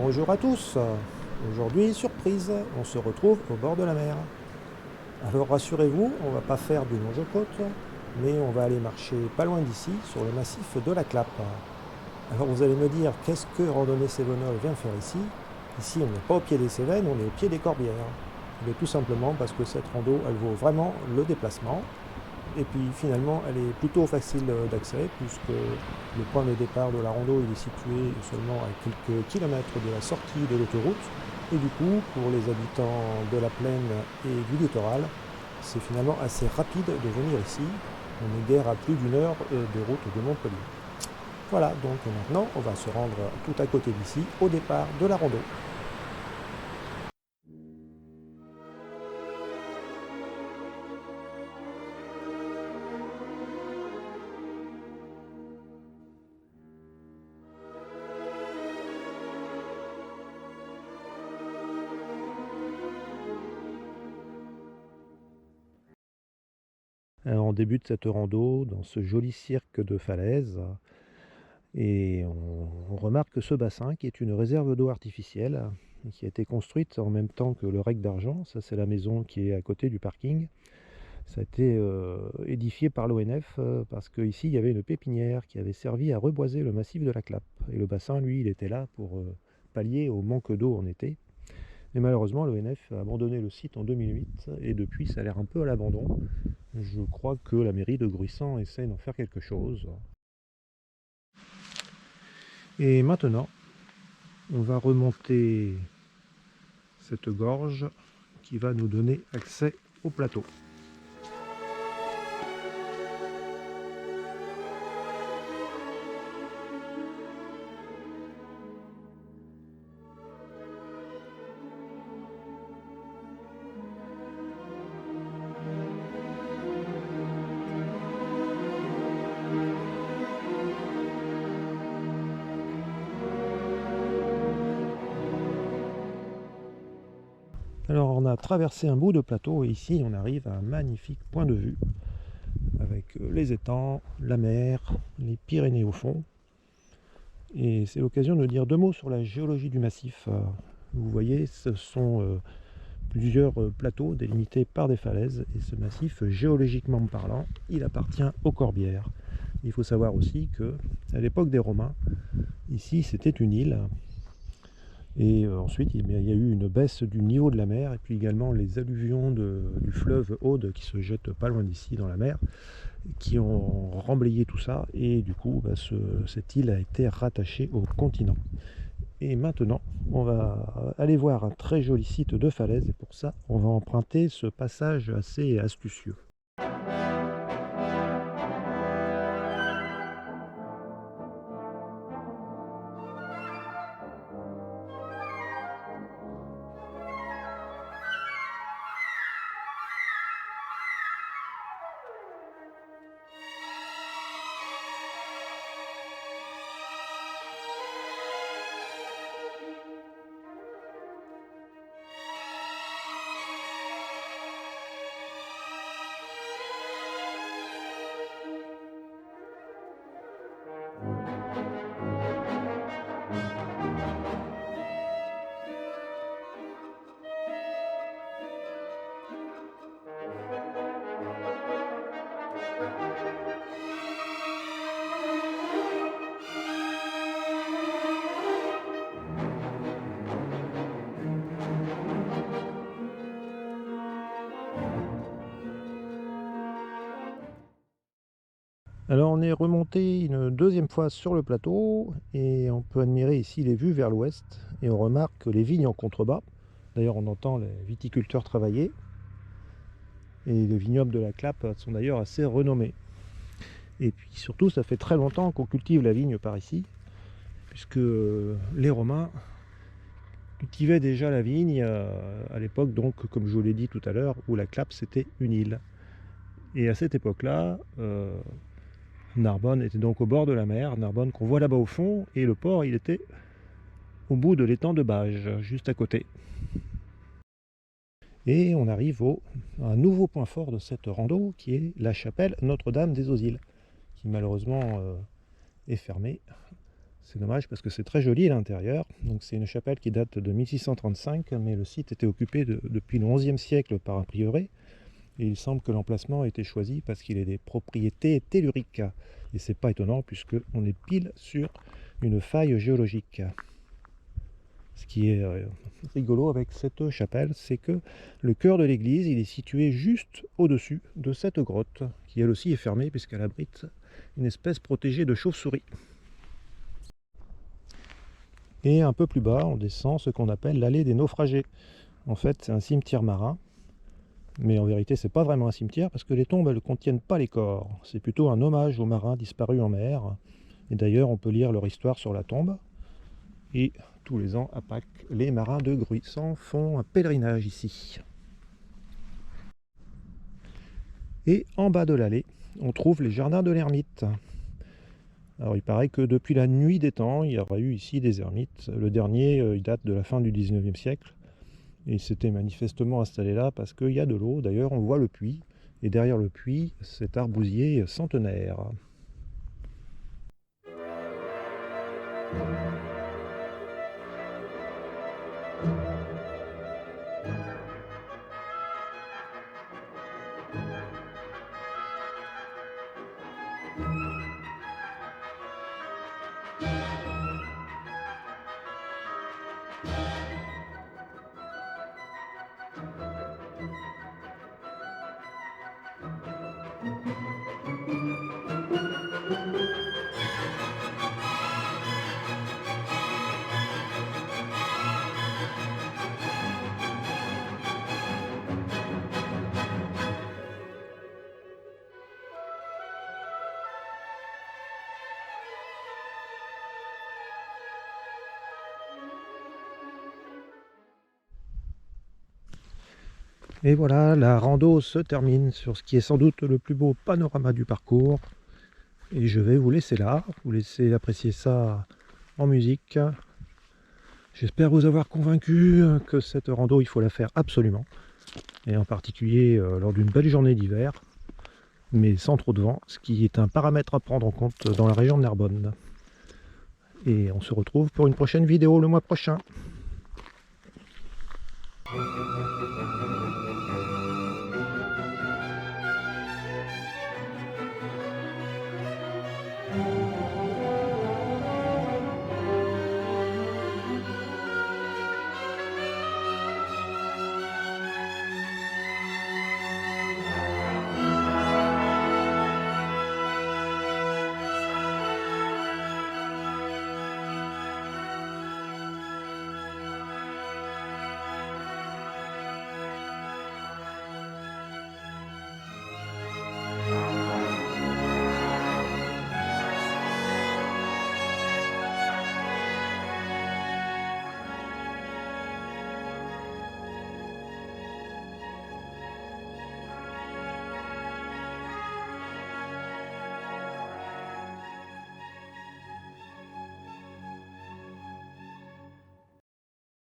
Bonjour à tous. Aujourd'hui, surprise, on se retrouve au bord de la mer. Alors rassurez-vous, on va pas faire du longe-côte, mais on va aller marcher pas loin d'ici, sur le massif de la Clappe. Alors vous allez me dire, qu'est-ce que Randonnée Cévenol vient faire ici? Ici, on n'est pas au pied des Cévennes, on est au pied des Corbières. Et tout simplement parce que cette rando, elle vaut vraiment le déplacement. Et puis finalement, elle est plutôt facile d'accès puisque le point de départ de la rando il est situé seulement à quelques kilomètres de la sortie de l'autoroute. Et du coup, pour les habitants de la plaine et du littoral, c'est finalement assez rapide de venir ici. On est guère à plus d'une heure de route de Montpellier. Voilà, donc maintenant, on va se rendre tout à côté d'ici, au départ de la rando. On débute cette rando dans ce joli cirque de falaises et on remarque ce bassin qui est une réserve d'eau artificielle qui a été construite en même temps que le Rec d'Argent. Ça, c'est la maison qui est à côté du parking. Ça a été édifié par l'ONF parce qu'ici il y avait une pépinière qui avait servi à reboiser le massif de la Clappe. Et le bassin, lui, il était là pour pallier au manque d'eau en été. Mais malheureusement, l'ONF a abandonné le site en 2008 et depuis, ça a l'air un peu à l'abandon. Je crois que la mairie de Gruissant essaie d'en faire quelque chose. Et maintenant, on va remonter cette gorge qui va nous donner accès au plateau. Alors on a traversé un bout de plateau et ici on arrive à un magnifique point de vue avec les étangs, la mer, les Pyrénées au fond. Et c'est l'occasion de dire deux mots sur la géologie du massif. Vous voyez, ce sont plusieurs plateaux délimités par des falaises et ce massif, géologiquement parlant, il appartient aux Corbières. Il faut savoir aussi que à l'époque des Romains, ici c'était une île. Et ensuite, il y a eu une baisse du niveau de la mer, et puis également les alluvions du fleuve Aude qui se jette pas loin d'ici dans la mer, qui ont remblayé tout ça, et du coup, cette île a été rattachée au continent. Et maintenant, on va aller voir un très joli site de falaise, et pour ça, on va emprunter ce passage assez astucieux. Alors on est remonté une deuxième fois sur le plateau et on peut admirer ici les vues vers l'ouest et on remarque les vignes en contrebas. D'ailleurs on entend les viticulteurs travailler et les vignobles de la Clappe sont d'ailleurs assez renommés. Et puis surtout ça fait très longtemps qu'on cultive la vigne par ici puisque les Romains cultivaient déjà la vigne à l'époque, donc comme je vous l'ai dit tout à l'heure, où la Clappe c'était une île. Et à cette époque-là, Narbonne était donc au bord de la mer, Narbonne qu'on voit là-bas au fond, et le port il était au bout de l'étang de Bages, juste à côté. Et on arrive à un nouveau point fort de cette rando qui est la chapelle Notre-Dame des Osiles, qui malheureusement est fermée C'est dommage parce que c'est très joli à l'intérieur. Donc c'est une chapelle qui date de 1635, mais le site était occupé depuis le XIe siècle par un prieuré. Et il semble que l'emplacement a été choisi parce qu'il a des propriétés telluriques. Et c'est pas étonnant puisque on est pile sur une faille géologique. Ce qui est rigolo avec cette chapelle, c'est que le cœur de l'église, il est situé juste au-dessus de cette grotte, qui elle aussi est fermée puisqu'elle abrite une espèce protégée de chauve-souris. Et un peu plus bas, on descend ce qu'on appelle l'allée des naufragés. En fait, c'est un cimetière marin, mais en vérité, c'est pas vraiment un cimetière parce que les tombes ne contiennent pas les corps. C'est plutôt un hommage aux marins disparus en mer. Et d'ailleurs, on peut lire leur histoire sur la tombe. Et tous les ans, à Pâques, les marins de Gruissan font un pèlerinage ici. Et en bas de l'allée, on trouve les jardins de l'ermite. Alors il paraît que depuis la nuit des temps, il y aura eu ici des ermites. Le dernier, il date de la fin du 19e siècle. Et il s'était manifestement installé là parce qu'il y a de l'eau. D'ailleurs, on voit le puits. Et derrière le puits, cet arbousier centenaire. Et voilà, la rando se termine sur ce qui est sans doute le plus beau panorama du parcours. Et je vais vous laisser là, vous laisser apprécier ça en musique. J'espère vous avoir convaincu que cette rando, il faut la faire absolument. Et en particulier lors d'une belle journée d'hiver, mais sans trop de vent, ce qui est un paramètre à prendre en compte dans la région de Narbonne. Et on se retrouve pour une prochaine vidéo le mois prochain.